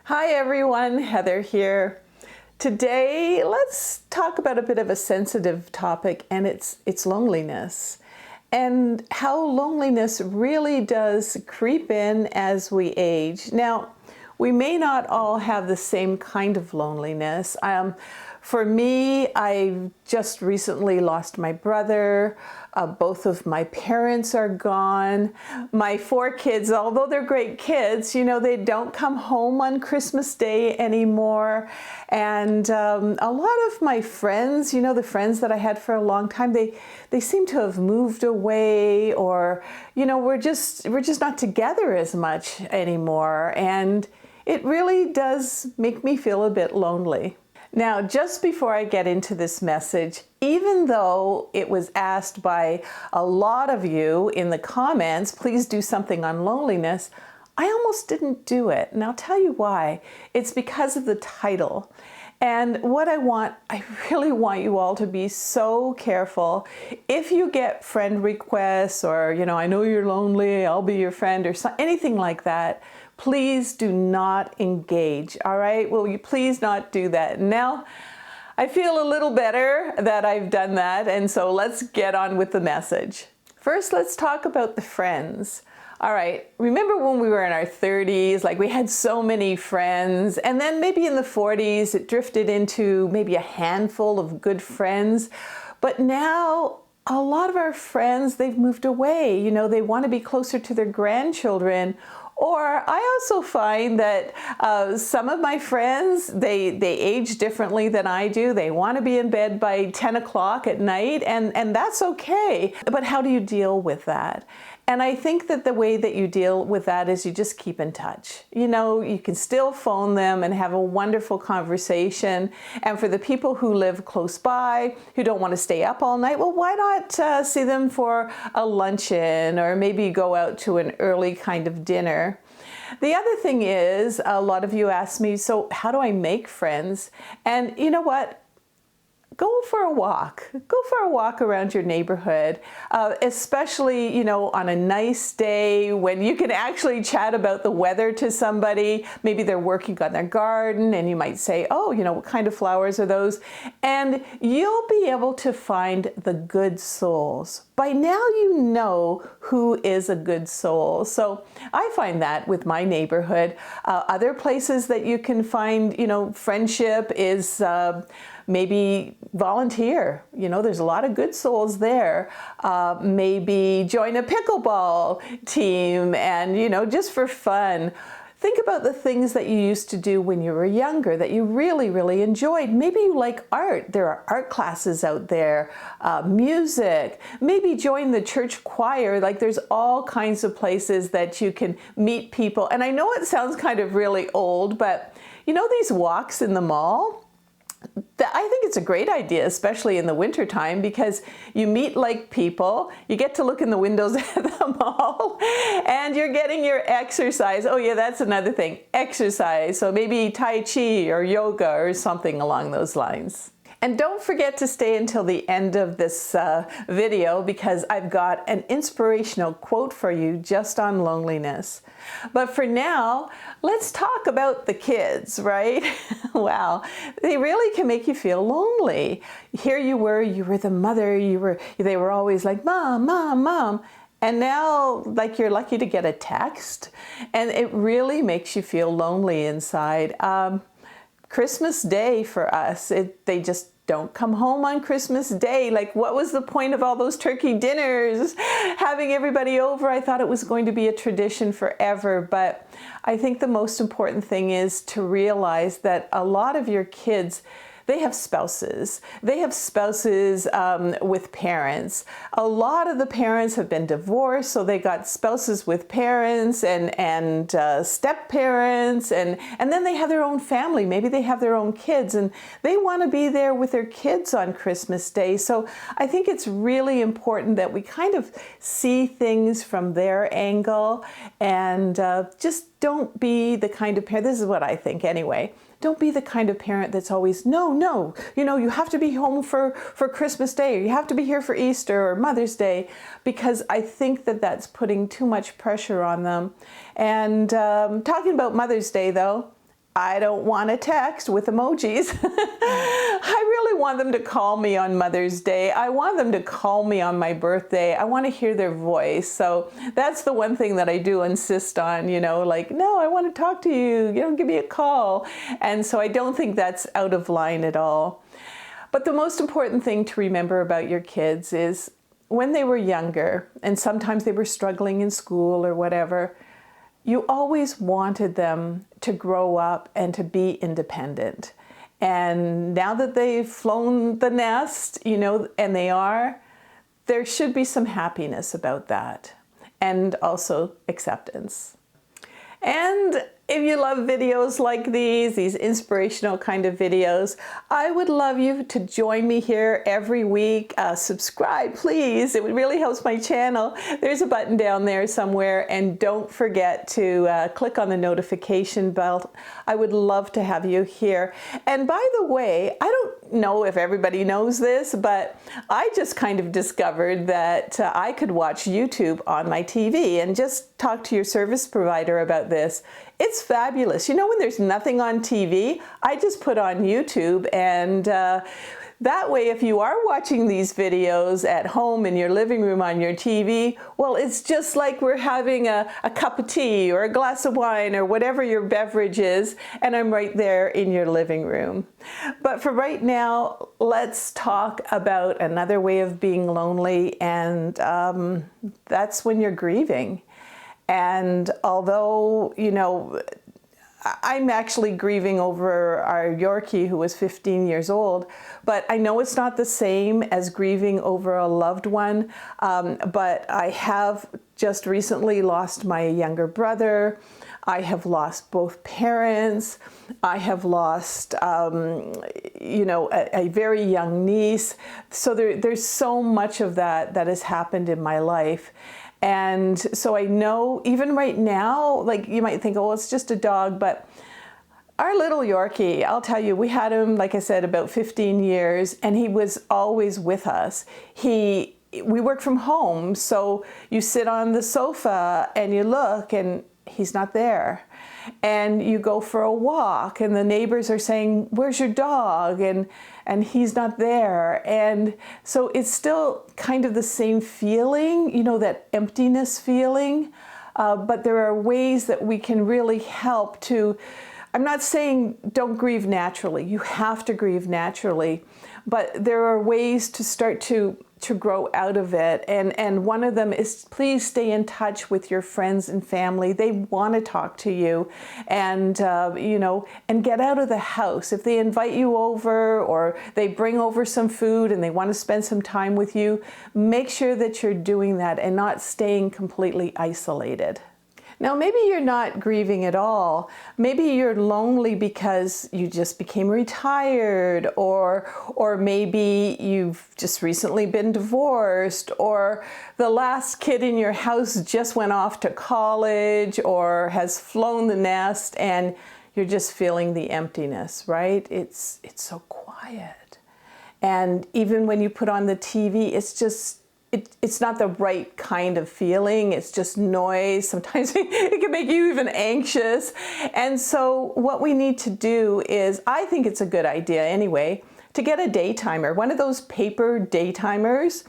Hi everyone, Heather here. Today, let's talk about a bit of a sensitive topic, and it's loneliness and how loneliness really does creep in as we age. Now, we may not all have the same kind of loneliness. For me, I just recently lost my brother. Both of my parents are gone. My 4 kids, although they're great kids, they don't come home on Christmas Day anymore. And a lot of my friends, the friends that I had for a long time, they seem to have moved away, or, we're just not together as much anymore. And it really does make me feel a bit lonely. Now, just before I get into this message, even though it was asked by a lot of you in the comments, please do something on loneliness, I almost didn't do it. And I'll tell you why. It's because of the title. And what I really want you all to be so careful. If you get friend requests or, I know you're lonely, I'll be your friend, or anything like that, please do not engage, all right? Will you please not do that? Now, I feel a little better that I've done that, and so let's get on with the message. First, let's talk about the friends. All right, remember when we were in our 30s, like we had so many friends, and then maybe in the 40s, it drifted into maybe a handful of good friends. But now, a lot of our friends, they've moved away. They want to be closer to their grandchildren. Or I also find that some of my friends, they age differently than I do. They want to be in bed by 10 o'clock at night, and that's okay. But how do you deal with that? And I think that the way that you deal with that is you just keep in touch. You can still phone them and have a wonderful conversation. And for the people who live close by, who don't want to stay up all night, well, why not see them for a luncheon, or maybe go out to an early kind of dinner? The other thing is, a lot of you ask me, so how do I make friends? And you know what? Go for a walk. Go for a walk around your neighborhood, especially, on a nice day when you can actually chat about the weather to somebody. Maybe they're working on their garden and you might say, oh, what kind of flowers are those? And you'll be able to find the good souls. By now you know who is a good soul. So I find that with my neighborhood. Other places that you can find, friendship is maybe volunteer. There's a lot of good souls there. Maybe join a pickleball team and, just for fun. Think about the things that you used to do when you were younger that you really, really enjoyed. Maybe you like art. There are art classes out there, music. Maybe join the church choir. Like, there's all kinds of places that you can meet people. And I know it sounds kind of really old, but these walks in the mall? I think it's a great idea, especially in the wintertime, because you meet like people, you get to look in the windows at the mall, and you're getting your exercise. Oh yeah, that's another thing, exercise. So maybe Tai Chi or yoga or something along those lines. And don't forget to stay until the end of this video, because I've got an inspirational quote for you just on loneliness. But for now, let's talk about the kids, right? Wow, they really can make you feel lonely. Here you were the mother, they were always like, Mom, Mom, Mom. And now, like, you're lucky to get a text, and it really makes you feel lonely inside. Christmas Day for us, they just don't come home on Christmas Day. Like, what was the point of all those turkey dinners, having everybody over? I thought it was going to be a tradition forever, but I think the most important thing is to realize that a lot of your kids, they have spouses. They have spouses with parents. A lot of the parents have been divorced, so they got spouses with parents and step parents, and then they have their own family. Maybe they have their own kids, and they want to be there with their kids on Christmas Day. So I think it's really important that we kind of see things from their angle, and just don't be the kind of parent, this is what I think anyway, don't be the kind of parent that's always, no, you have to be home for Christmas Day, or you have to be here for Easter or Mother's Day, because I think that that's putting too much pressure on them. And talking about Mother's Day though, I don't want a text with emojis. I really want them to call me on Mother's Day. I want them to call me on my birthday. I want to hear their voice. So that's the one thing that I do insist on, you know, like, no, I want to talk to you, you know, give me a call. And so I don't think that's out of line at all. But the most important thing to remember about your kids is when they were younger, and sometimes they were struggling in school or whatever, you always wanted them to grow up and to be independent. And now that they've flown the nest, you know, and there should be some happiness about that, and also acceptance. And if you love videos like these inspirational kind of videos, I would love you to join me here every week. Subscribe, please. It really helps my channel. There's a button down there somewhere, and don't forget to click on the notification bell. I would love to have you here. And by the way, I don't know if everybody knows this, but I just kind of discovered that I could watch YouTube on my TV, and just talk to your service provider about this. It's fabulous. You know, when there's nothing on TV, I just put on YouTube, and that way, if you are watching these videos at home in your living room on your TV, well, it's just like we're having a cup of tea or a glass of wine or whatever your beverage is, and I'm right there in your living room. But for right now, let's talk about another way of being lonely, and that's when you're grieving. And although, you know, I'm actually grieving over our Yorkie, who was 15 years old, but I know it's not the same as grieving over a loved one. But I have just recently lost my younger brother. I have lost both parents. I have lost, you know, a very young niece. So there's so much of that has happened in my life. And so I know even right now, like you might think, oh, it's just a dog, but our little Yorkie, I'll tell you, we had him, like I said, about 15 years, and he was always with us. We work from home, so you sit on the sofa and you look and he's not there. And you go for a walk and the neighbors are saying, where's your dog? And he's not there. And so it's still kind of the same feeling, you know, that emptiness feeling. But there are ways that we can really help to, I'm not saying don't grieve naturally. You have to grieve naturally. But there are ways to start to grow out of it. And one of them is, please stay in touch with your friends and family. They want to talk to you, and you know, and get out of the house. If they invite you over or they bring over some food and they want to spend some time with you, make sure that you're doing that and not staying completely isolated. Now, maybe you're not grieving at all. Maybe you're lonely because you just became retired, or maybe you've just recently been divorced, or the last kid in your house just went off to college or has flown the nest, and you're just feeling the emptiness, right? It's so quiet. And even when you put on the TV, it's not the right kind of feeling. It's just noise. Sometimes it can make you even anxious. And so what we need to do is, I think it's a good idea anyway, to get a day timer, one of those paper day timers,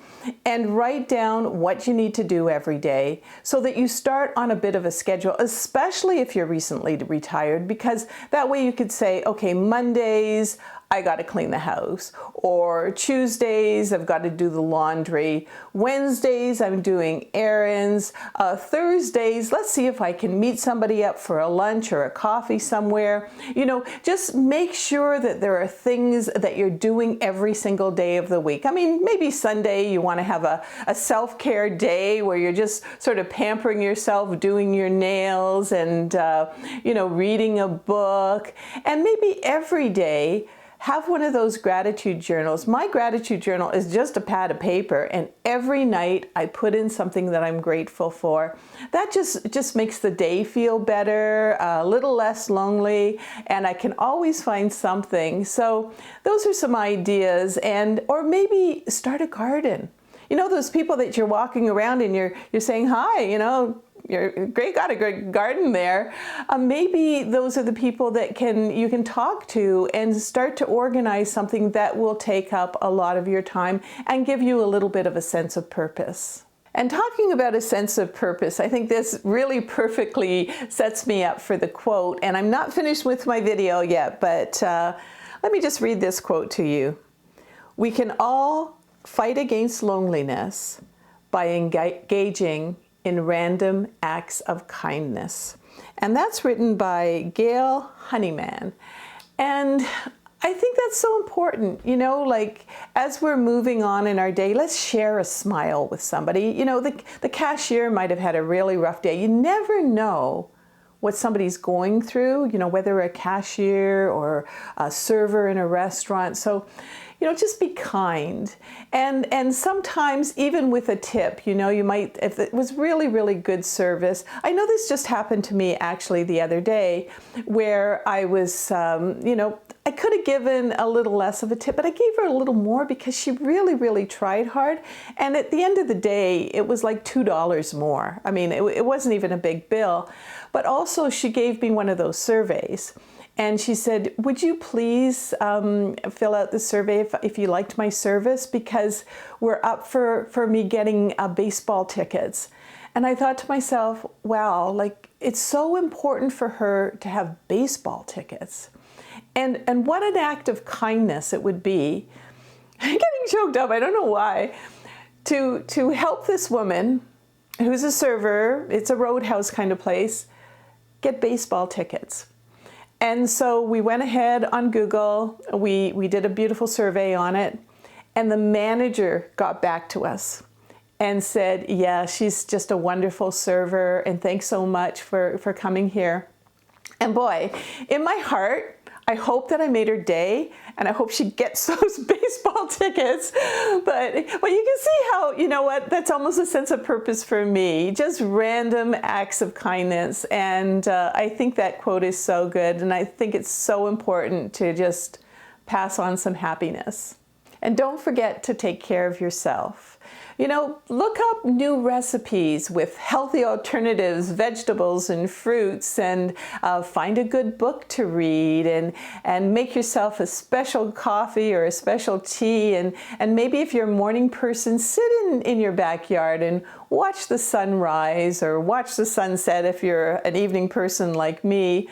and write down what you need to do every day so that you start on a bit of a schedule, especially if you're recently retired, because that way you could say, okay, Mondays, I got to clean the house, or Tuesdays, I've got to do the laundry, Wednesdays, I'm doing errands, Thursdays, let's see if I can meet somebody up for a lunch or a coffee somewhere. You know, just make sure that there are things that you're doing every single day of the week. I mean, maybe Sunday you want to have a self-care day where you're just sort of pampering yourself, doing your nails and, you know, reading a book. And maybe every day, have one of those gratitude journals. My gratitude journal is just a pad of paper, and every night I put in something that I'm grateful for. That just makes the day feel better, a little less lonely, and I can always find something. So those are some ideas, or maybe start a garden. You know, those people that you're walking around and you're saying hi, you know, got a great garden there. Maybe those are the people that you can talk to and start to organize something that will take up a lot of your time and give you a little bit of a sense of purpose. And talking about a sense of purpose, I think this really perfectly sets me up for the quote. And I'm not finished with my video yet, but let me just read this quote to you. We can all fight against loneliness by engaging in random acts of kindness. And that's written by Gail Honeyman. And I think that's so important, you know, like as we're moving on in our day, let's share a smile with somebody. You know, the cashier might have had a really rough day. You never know what somebody's going through, you know, whether a cashier or a server in a restaurant. So, you know, just be kind. And sometimes even with a tip, you know, you might, if it was really, really good service. I know this just happened to me actually the other day where I was, you know, I could have given a little less of a tip, but I gave her a little more because she really, really tried hard. And at the end of the day, it was like $2 more. I mean, it wasn't even a big bill. But also she gave me one of those surveys. And she said, would you please fill out the survey if you liked my service, because we're up for me getting baseball tickets. And I thought to myself, wow, like it's so important for her to have baseball tickets. And what an act of kindness it would be. I'm getting choked up, I don't know why, to help this woman who's a server, it's a roadhouse kind of place, get baseball tickets. And so we went ahead on Google, we did a beautiful survey on it, and the manager got back to us and said, yeah, she's just a wonderful server, and thanks so much for coming here. And boy, in my heart, I hope that I made her day, and I hope she gets those baseball tickets. But you can see how, you know what, that's almost a sense of purpose for me, just random acts of kindness. And I think that quote is so good, and I think it's so important to just pass on some happiness. And don't forget to take care of yourself. You know, look up new recipes with healthy alternatives, vegetables and fruits, and find a good book to read, and make yourself a special coffee or a special tea, and maybe if you're a morning person, sit in your backyard and watch the sunrise or watch the sunset if you're an evening person like me.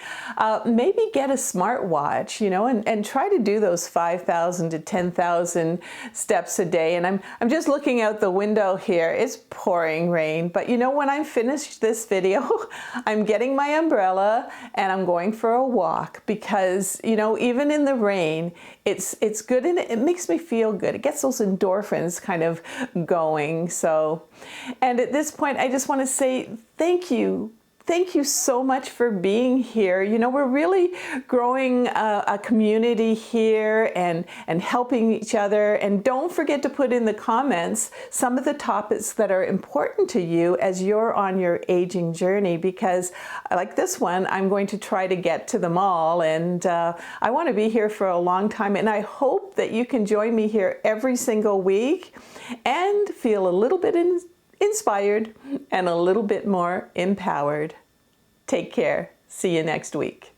Maybe get a smartwatch, you know, and try to do those 5,000 to 10,000 steps a day. And I'm just looking out the window here. It's pouring rain, but you know, when I'm finished this video, I'm getting my umbrella and I'm going for a walk, because, you know, even in the rain, it's good, and it makes me feel good. It gets those endorphins kind of going. So, and at this point, I just want to say thank you. Thank you so much for being here. You know, we're really growing a community here and helping each other. And don't forget to put in the comments some of the topics that are important to you as you're on your aging journey, because like this one, I'm going to try to get to them all. And I want to be here for a long time. And I hope that you can join me here every single week and feel a little bit inspired and a little bit more empowered. Take care. See you next week.